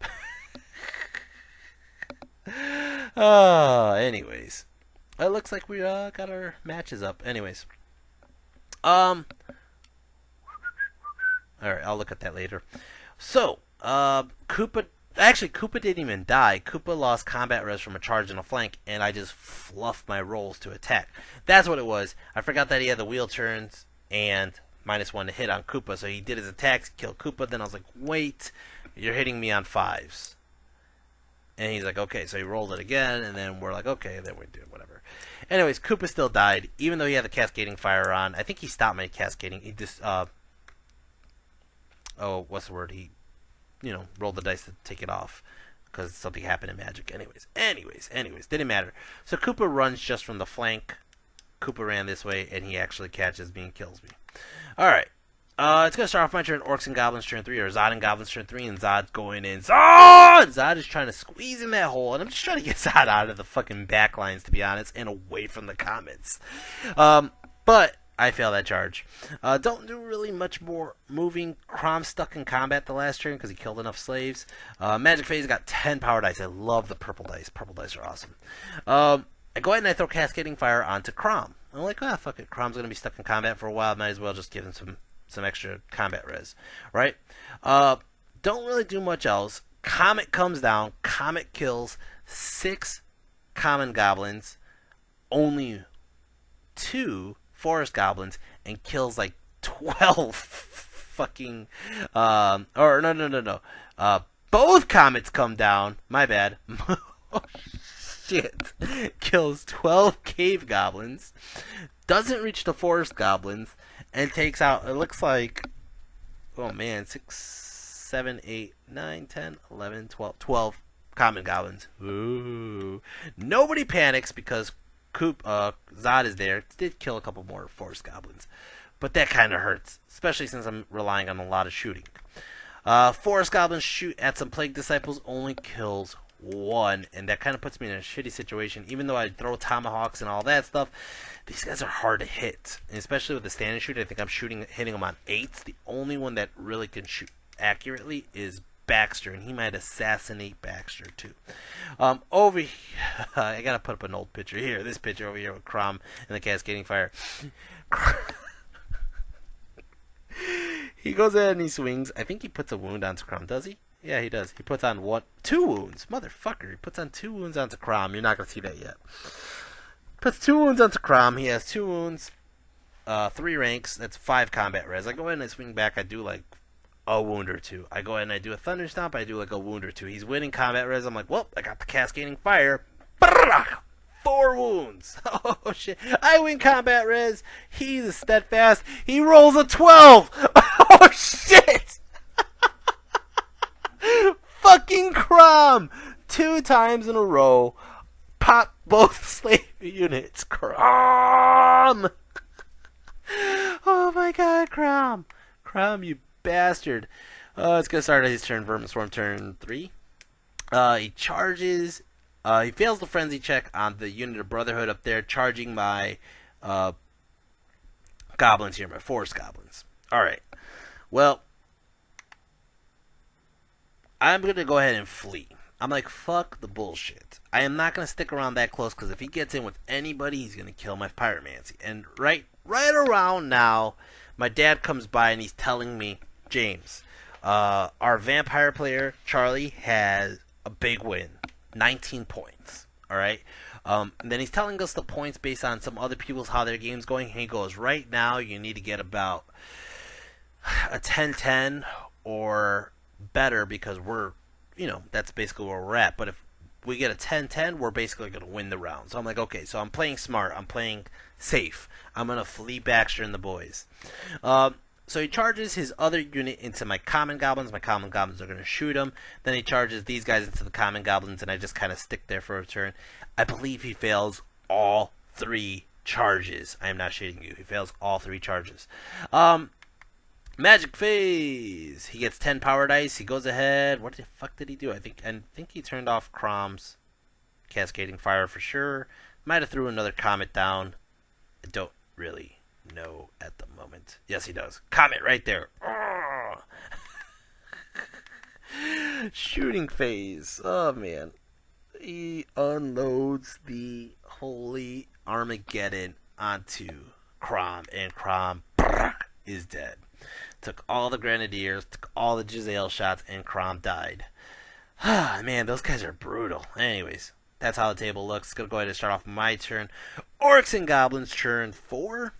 Anyways. It looks like we got our matches up. Anyways. Alright, I'll look at that later. So, Koopa didn't even die. Koopa lost combat res from a charge and a flank, and I just fluffed my rolls to attack. That's what it was. I forgot that he had the wheel turns and -1 to hit on Koopa, so he did his attacks, killed Koopa. Then I was like, wait, you're hitting me on 5s. And he's like, okay, so he rolled it again, and then we're like, okay, then we do whatever. Anyways, Koopa still died, even though he had the cascading fire on. I think he stopped my cascading. He just, what's the word? He, rolled the dice to take it off because something happened in Magic. Anyways, didn't matter. So Koopa runs just from the flank. Koopa ran this way, and he actually catches me and kills me. Alright. It's going to start off my turn, Orcs and Goblins turn 3, or Zod and Goblins turn 3, and Zod's going in. Zod is trying to squeeze in that hole, and I'm just trying to get Zod out of the fucking backlines, to be honest, and away from the comments. But I fail that charge. Don't do really much more moving. Crom stuck in combat the last turn because he killed enough slaves. Magic Phase got 10 power dice. I love the purple dice. Purple dice are awesome. I go ahead and I throw Cascading Fire onto Crom. I'm like, fuck it. Crom's going to be stuck in combat for a while. Might as well just give him some extra combat res, right? Don't really do much else. Comet comes down. Comet kills 6 common goblins, only 2 forest goblins, and kills like 12 fucking no. Both comets come down. My bad. Oh, shit. Kills 12 cave goblins. Doesn't reach the forest goblins. And takes out, it looks like, 6, 7, 8, 9, 10, 11, 12 common goblins. Ooh. Nobody panics because Zod is there. Did kill a couple more forest goblins. But that kind of hurts, especially since I'm relying on a lot of shooting. Forest goblins shoot at some plague disciples, only kills 1, and that kind of puts me in a shitty situation. Even though I throw tomahawks and all that stuff, these guys are hard to hit, and especially with the standing shoot. I think I'm hitting them on 8s. The only one that really can shoot accurately is Baxter, and he might assassinate Baxter too. Over here, I gotta put up an old picture here. This picture over here with Crom and the Cascading Fire. He goes ahead and he swings. I think he puts a wound onto Crom. Does he? Yeah, he does. He puts on 2 wounds. Motherfucker. He puts on 2 wounds onto Crom. You're not going to see that yet. Puts 2 wounds onto Crom. He has 2 wounds. 3 ranks. That's 5 combat res. I go ahead and I swing back. I do like a wound or 2. I go ahead and I do a Thunder Stomp. I do like a wound or 2. He's winning combat res. I'm like, well, I got the Cascading Fire. 4 wounds. Oh, shit. I win combat res. He's a steadfast. He rolls a 12. Oh, shit. Fucking Crom! 2 times in a row. Pop both slave units. Crom! Oh my god, Crom! Crom, you bastard. It's gonna start his turn. Vermin Swarm turn 3. He charges. He fails the frenzy check on the unit of Brotherhood up there, charging my goblins here, my forest goblins. Alright. Well, I'm going to go ahead and flee. I'm like, fuck the bullshit. I am not going to stick around that close, because if he gets in with anybody, he's going to kill my pyromancy. And right around now, my dad comes by and he's telling me, James, our vampire player, Charlie, has a big win. 19 points. Alright? And then he's telling us the points based on some other people's, how their game's going. And he goes, right now, you need to get about a 10-10 or better, because we're, that's basically where we're at. But if we get a 10-10, we're basically going to win the round. So I'm like, okay, so I'm playing smart. I'm playing safe. I'm going to flee Baxter and the boys. So he charges his other unit into my common goblins. My common goblins are going to shoot him. Then he charges these guys into the common goblins, and I just kind of stick there for a turn. I believe he fails all 3 charges. I am not shading you. He fails all 3 charges. Magic phase. He gets 10 power dice. He goes ahead. What the fuck did he do? I think he turned off Crom's cascading fire for sure. Might have threw another comet down. I don't really know at the moment. Yes, he does. Comet right there. Shooting phase. Oh man. He unloads the holy Armageddon onto Crom, and Crom is dead. Took all the grenadiers, took all the Giselle shots, and Crom died. Man, those guys are brutal. Anyways, that's how the table looks. Gonna go ahead and start off my turn. Orcs and Goblins turn 4.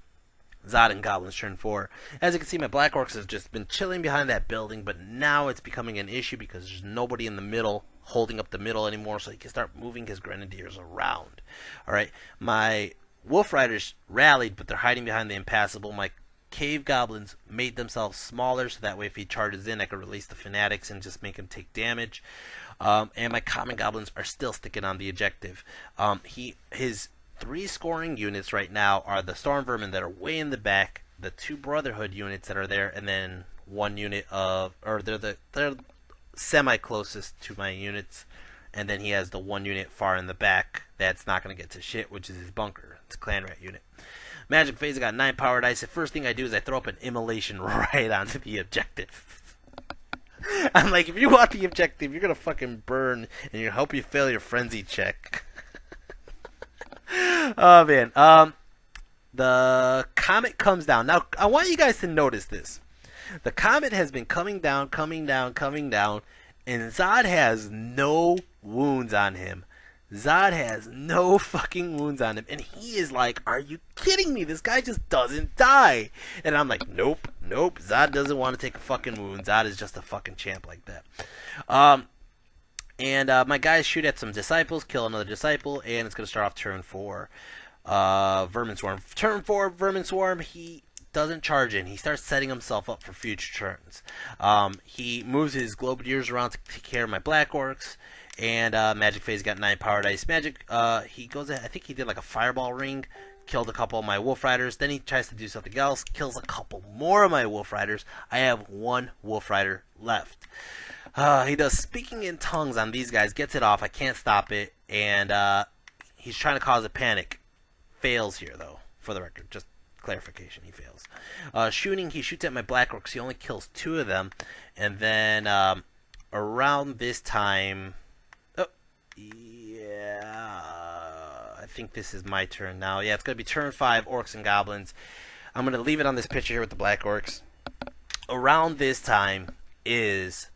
Zod and Goblins turn 4. As you can see, my Black Orcs has just been chilling behind that building, but now it's becoming an issue because there's nobody in the middle holding up the middle anymore, so he can start moving his Grenadiers around. Alright, my Wolf Riders rallied, but they're hiding behind the Impassable. My Cave Goblins made themselves smaller, so that way if he charges in, I can release the Fanatics and just make him take damage. And my Common Goblins are still sticking on the objective. His 3 scoring units right now are the Storm Vermin that are way in the back, the 2 Brotherhood units that are there, and then 1 unit of, or they're semi-closest to my units, and then he has the 1 unit far in the back that's not going to get to shit, which is his bunker. It's a Clan Rat unit. Magic phase, I got 9 power dice. The first thing I do is I throw up an immolation right onto the objective. I'm like, if you want the objective, you're going to fucking burn, and you hope you fail your frenzy check. Oh man. The comet comes down. Now, I want you guys to notice this. The comet has been coming down, and Zod has no wounds on him. Zod has no fucking wounds on him. And he is like, are you kidding me? This guy just doesn't die. And I'm like, nope. Zod doesn't want to take a fucking wound. Zod is just a fucking champ like that. My guys shoot at some disciples, kill another disciple, and it's going to start off turn 4. Vermin Swarm. Turn 4, Vermin Swarm, he doesn't charge in. He starts setting himself up for future turns. He moves his Globadiers around to take care of my Black Orcs. And Magic phase got 9 power dice. Magic, he goes ahead, I think he did like a fireball ring, killed a couple of my Wolf Riders. Then he tries to do something else, kills a couple more of my Wolf Riders. I have 1 Wolf Rider left. He does speaking in tongues on these guys, gets it off. I can't stop it, and he's trying to cause a panic. Fails here, though, for the record. Just clarification, he fails. Shooting, he shoots at my Black Orcs. He only kills 2 of them. And then around this time... Oh, yeah... I think this is my turn now. Yeah, it's going to be turn 5, Orcs and Goblins. I'm going to leave it on this picture here with the Black Orcs. Around this time is...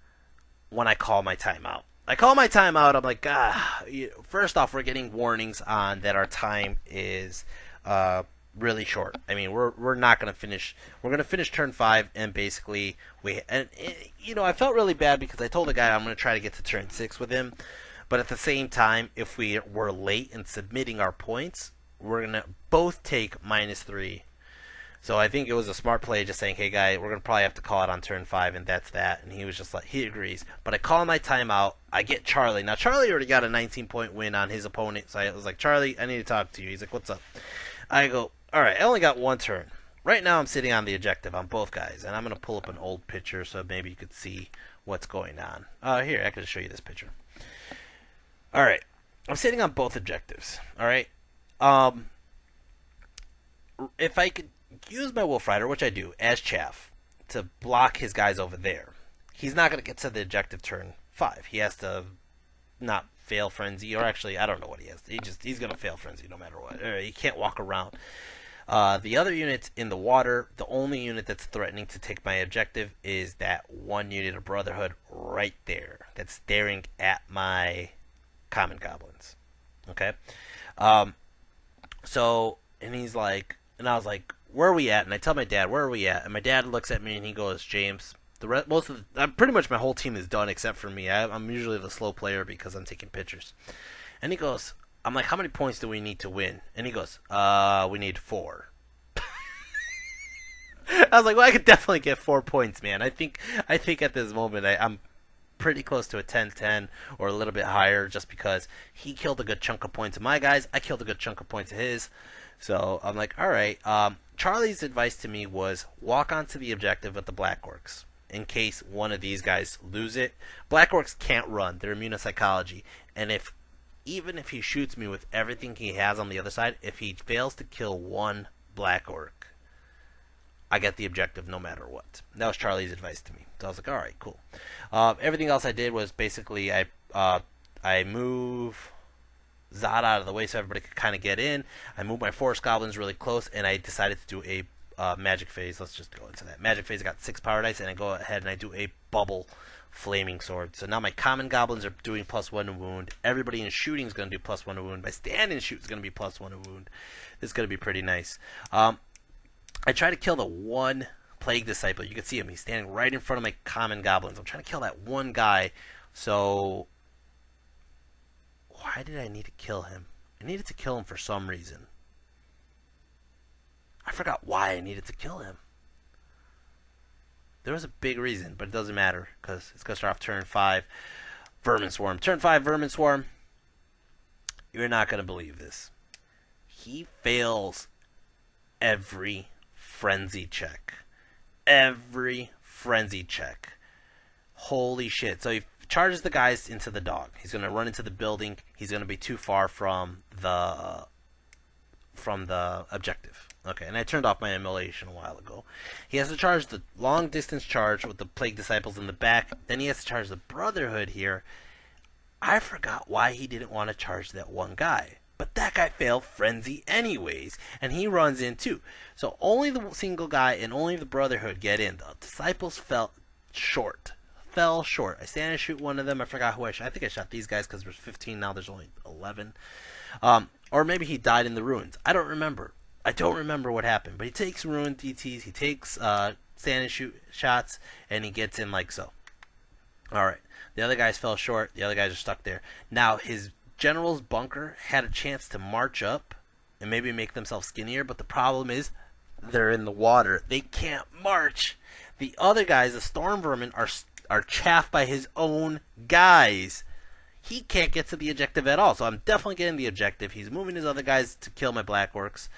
when I call my timeout. I'm like, first off, we're getting warnings on that our time is really short. I mean, we're not going to finish. We're going to finish turn 5, and basically, I felt really bad because I told the guy I'm going to try to get to turn 6 with him. But at the same time, if we were late in submitting our points, we're going to both take -3. So I think it was a smart play just saying, hey, guy, we're going to probably have to call it on turn 5, and that's that. And he was just like, he agrees. But I call my timeout. I get Charlie. Now, Charlie already got a 19-point win on his opponent. So I was like, Charlie, I need to talk to you. He's like, what's up? I go, all right, I only got 1 turn. Right now I'm sitting on the objective on both guys. And I'm going to pull up an old picture so maybe you could see what's going on. Here, I can show you this picture. All right. I'm sitting on both objectives. All right. If I could use my Wolf Rider, which I do, as chaff, to block his guys over there, he's not going to get to the objective turn 5. He has to not fail frenzy, or actually, I don't know what he has. He's going to fail frenzy no matter what. He can't walk around. The other units in the water, the only unit that's threatening to take my objective is that 1 unit of Brotherhood right there that's staring at my Common Goblins. Okay? And he's like, and I was like, where are we at? And I tell my dad, where are we at? And my dad looks at me and he goes, James, pretty much my whole team is done except for me. I'm usually the slow player because I'm taking pictures. And he goes, I'm like, how many points do we need to win? And he goes, we need 4. I was like, well, I could definitely get 4 points, man. I think at this moment I'm pretty close to a 10-10 or a little bit higher, just because he killed a good chunk of points of my guys. I killed a good chunk of points of his. So I'm like, all right. Charlie's advice to me was walk onto the objective with the Black Orcs in case one of these guys lose it. Black Orcs can't run. They're immune to psychology. And even if he shoots me with everything he has on the other side, if he fails to kill one Black Orc, I get the objective no matter what. That was Charlie's advice to me. So I was like, all right, cool. Everything else I did was basically I move Zod out of the way so everybody could kind of get in. I moved my forest goblins really close, and I decided to do a magic phase. Let's just go into that. Magic phase, I got 6 power dice, and I go ahead and I do a bubble flaming sword. So now my common goblins are doing +1 to wound. Everybody in shooting is going to do +1 to wound. My stand and shoot is going to be +1 to wound. This is going to be pretty nice. I try to kill the one plague disciple. You can see him. He's standing right in front of my common goblins. I'm trying to kill that one guy. So why did I need to kill him? I needed to kill him for some reason. I forgot why I needed to kill him. There was a big reason, but it doesn't matter because it's going to start off turn 5. Vermin Swarm. Turn 5, Vermin Swarm. You're not going to believe this. He fails every frenzy check. Every frenzy check. Holy shit. So he charges the guys into the dog. He's going to run into the building. He's going to be too far from the objective. Okay, and I turned off my emulation a while ago. He has to charge the long distance charge with the Plague Disciples in the back. Then he has to charge the Brotherhood here. I forgot why he didn't want to charge that one guy. But that guy failed Frenzy anyways, and he runs in too. So only the single guy and only the Brotherhood get in. The Disciples fell short. I stand and shoot one of them. I forgot who I shot. I think I shot these guys because there's 15. Now there's only 11. Or maybe he died in the ruins. I don't remember. I don't remember what happened. But he takes ruin DTs. He takes stand and shoot shots. And he gets in like so. Alright. The other guys fell short. The other guys are stuck there. Now his general's bunker had a chance to march up and maybe make themselves skinnier. But the problem is they're in the water. They can't march. The other guys, the storm vermin, are chaffed by his own guys. He can't get to the objective at all, so I'm definitely getting the objective. He's moving his other guys to kill my Black Orcs,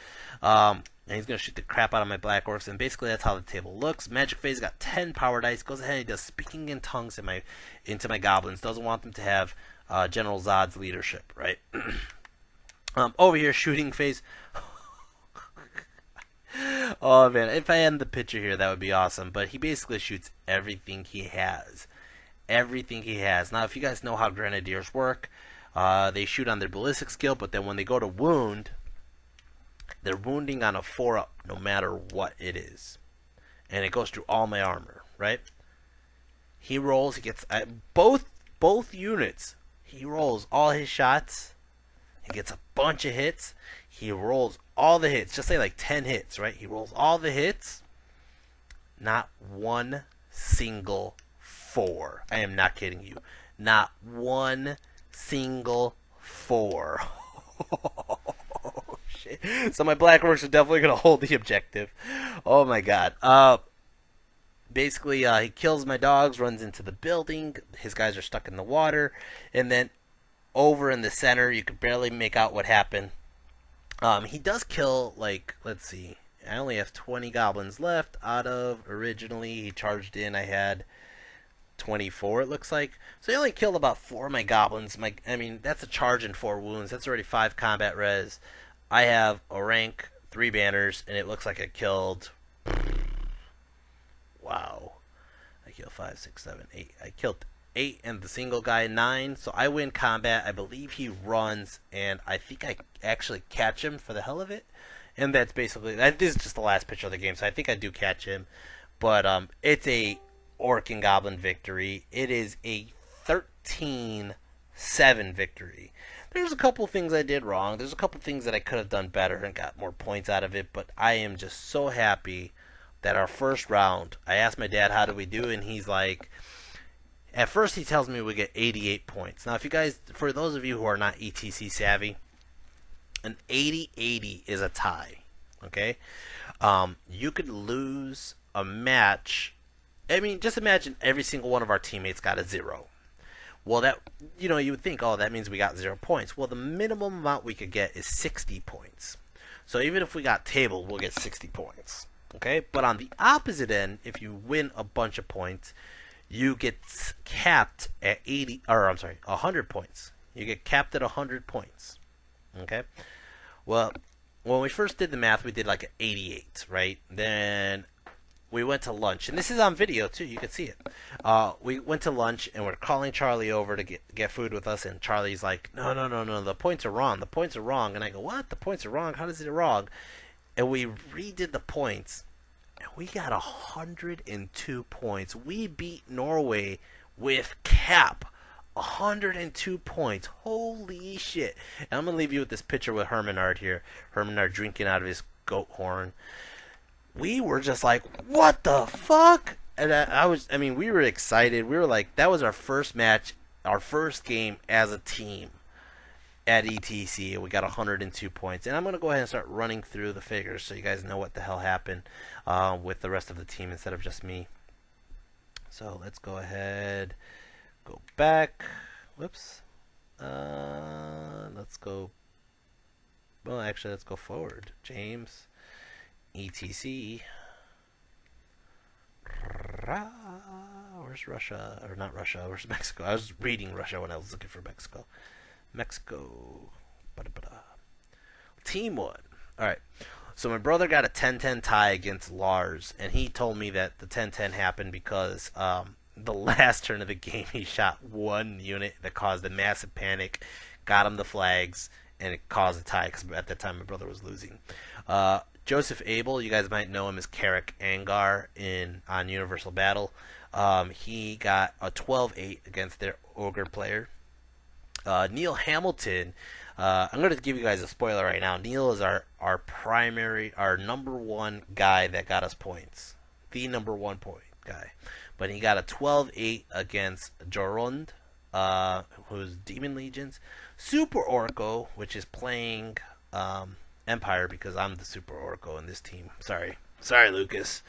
and he's going to shoot the crap out of my Black Orcs, and basically that's how the table looks. Magic phase got 10 power dice, goes ahead and he does speaking in tongues into my goblins. Doesn't want them to have General Zod's leadership, right? Over here, shooting phase. Oh man, if I end the picture here, that would be awesome. But he basically shoots everything he has. Everything he has. Now, if you guys know how Grenadiers work, they shoot on their ballistic skill, but then when they go to wound, they're wounding on a 4-up, no matter what it is. And it goes through all my armor, right? He rolls, he gets both units. He rolls all his shots. He gets a bunch of hits. He rolls all the hits. Just say like 10 hits, right? He rolls all the hits. Not one single 4. I am not kidding you. Not one single 4. Oh, shit. So my Black Orcs are definitely going to hold the objective. Oh my god. Basically, he kills my dogs, runs into the building. His guys are stuck in the water. And then over in the center, you can barely make out what happened. He does kill, like, let's see. I only have 20 goblins left out of, originally, he charged in, I had 24, it looks like. So he only killed about 4 of my goblins. I mean, that's a charge and 4 wounds. That's already 5 combat res. I have a rank, 3 banners, and it looks like I killed... Wow. I killed 5, 6, 7, 8. I killed 8 and the single guy 9. So I win combat. I believe he runs, and I think I actually catch him for the hell of it. And that's basically... This is just the last picture of the game, so I think I do catch him. But it's a Orc and Goblin victory. It is a 13-7 victory. There's a couple things I did wrong. There's a couple things that I could have done better and got more points out of it. But I am just so happy that our first round, I asked my dad, how do we do? And he's like, at first he tells me we get 88 points. Now, if you guys, for those of you who are not ETC savvy, an 80-80 is a tie. Okay? You could lose a match. I mean, just imagine every single one of our teammates got a 0. Well, that, you know, you would think, oh, that means we got 0 points. Well, the minimum amount we could get is 60 points. So even if we got tabled, we'll get 60 points. Okay? But on the opposite end, if you win a bunch of points, you get capped at 100 points. You get capped at 100 points. Okay? Well, when we first did the math, we did like an 88, right? Then we went to lunch, and this is on video too. You can see it. We went to lunch, and we're calling Charlie over to get food with us, and Charlie's like, no, the points are wrong. The points are wrong. And I go, what? The points are wrong? How is it wrong? And we redid the points, and we got 102 points. We beat Norway with cap. 102 points. Holy shit. And I'm going to leave you with this picture with Herminard here. Herminard drinking out of his goat horn. We were just like, what the fuck? And we were excited. We were like, that was our first match, our first game as a team at ETC. And we got 102 points. And I'm going to go ahead and start running through the figures so you guys know what the hell happened with the rest of the team instead of just me. So let's go ahead. Go back. Whoops. Let's go. Well, actually, let's go forward. James. ETC. Where's Russia? Or not Russia. Where's Mexico? I was reading Russia when I was looking for Mexico. Mexico. Team 1. Alright. So my brother got a 10-10 tie against Lars. And he told me that the 10-10 happened because the last turn of the game, he shot one unit that caused a massive panic, got him the flags, and it caused a tie because at that time my brother was losing. Joseph Abel, you guys might know him as Carrick Angar on Universal Battle. He got a 12-8 against their Ogre player. Neil Hamilton, I'm going to give you guys a spoiler right now. Neil is our number one guy that got us points. The number 1 point guy. But he got a 12-8 against Jorund, who's Demon Legions. Super Orko, which is playing Empire because I'm the Super Orko in this team. Sorry, Lucas.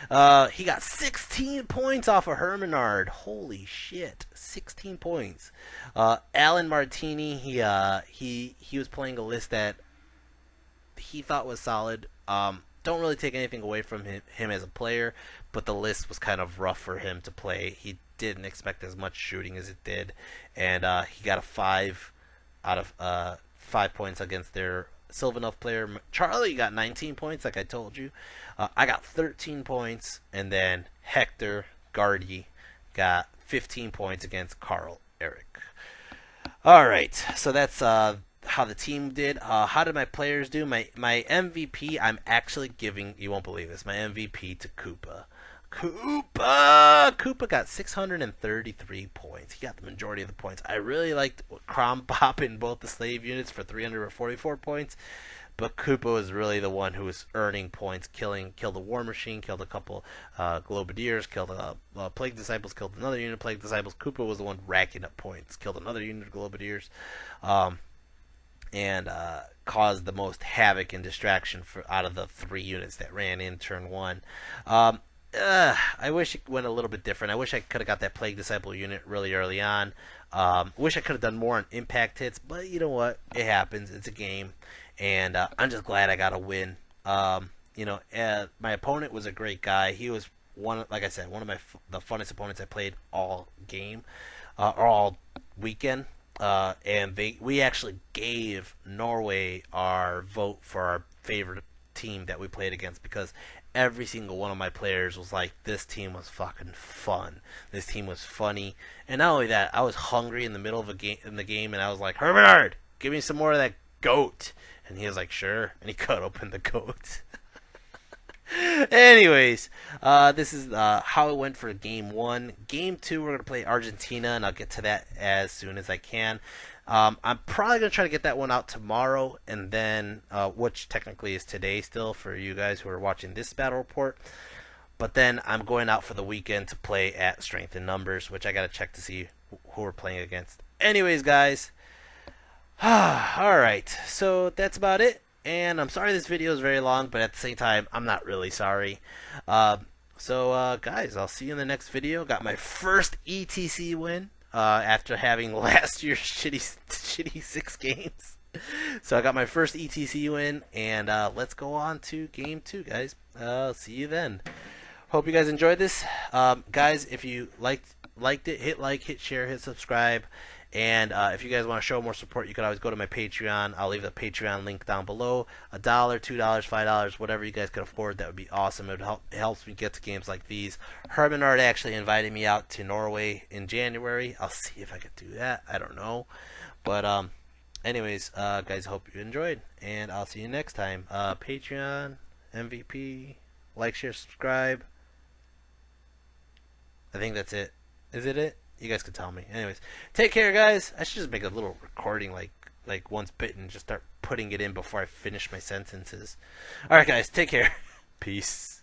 He got 16 points off of Herminard. Holy shit, 16 points. Alan Martini, he was playing a list that he thought was solid. Don't really take anything away from him as a player, but the list was kind of rough for him to play. He didn't expect as much shooting as it did, and he got a 5 out of 5 points against their Sylvanov player. Charlie got 19 points, like I told you. I got 13 points, and then Hector Gardy got 15 points against Carl Eric. All right, so that's how the team did. How did my players do? My MVP, I'm actually giving, you won't believe this, my MVP to Koopa. Koopa got 633 points. He got the majority of the points. I really liked Crom Pop in both the slave units for 344 points, but Koopa was really the one who was earning points, killed a War Machine, killed a couple Globadiers, killed Plague Disciples, killed another unit of Plague Disciples. Koopa was the one racking up points, killed another unit of Globadiers, and caused the most havoc and distraction out of the 3 units that ran in turn 1. I wish it went a little bit different. I wish I could have got that Plague Disciple unit really early on. Wish I could have done more on impact hits, but you know what? It happens. It's a game, and I'm just glad I got a win. My opponent was a great guy. He was one of the funnest opponents I played all game, or all weekend. And we actually gave Norway our vote for our favorite team that we played against because every single one of my players was like, this team was fucking fun. This team was funny. And not only that, I was hungry in the middle of the game, and I was like, Herminard, give me some more of that goat. And he was like, sure. And he cut open the goat. Anyways, this is how it went for Game 1. Game 2, we're going to play Argentina, and I'll get to that as soon as I can. I'm probably going to try to get that one out tomorrow, and then, which technically is today still for you guys who are watching this battle report. But then I'm going out for the weekend to play at Strength in Numbers, which I gotta check to see who we're playing against. Anyways, guys, alright, so that's about it. And I'm sorry this video is very long, but at the same time, I'm not really sorry. Guys, I'll see you in the next video. Got my first ETC win after having last year's shitty 6 games. So I got my first ETC win, and let's go on to game 2, guys. See you then. Hope you guys enjoyed this. Guys, if you liked it, hit like, hit share, hit subscribe. And if you guys want to show more support, you can always go to my Patreon. I'll leave the Patreon link down below. $1, $2, $5, whatever you guys can afford, that would be awesome. It helps me get to games like these. Herman already actually invited me out to Norway in January. I'll see if I can do that. I don't know. But anyways, guys, hope you enjoyed, and I'll see you next time. Patreon, MVP, like, share, subscribe. I think that's it. Is it it? You guys can tell me. Anyways, take care, guys. I should just make a little recording like once bitten, just start putting it in before I finish my sentences. Alright, guys, take care. Peace.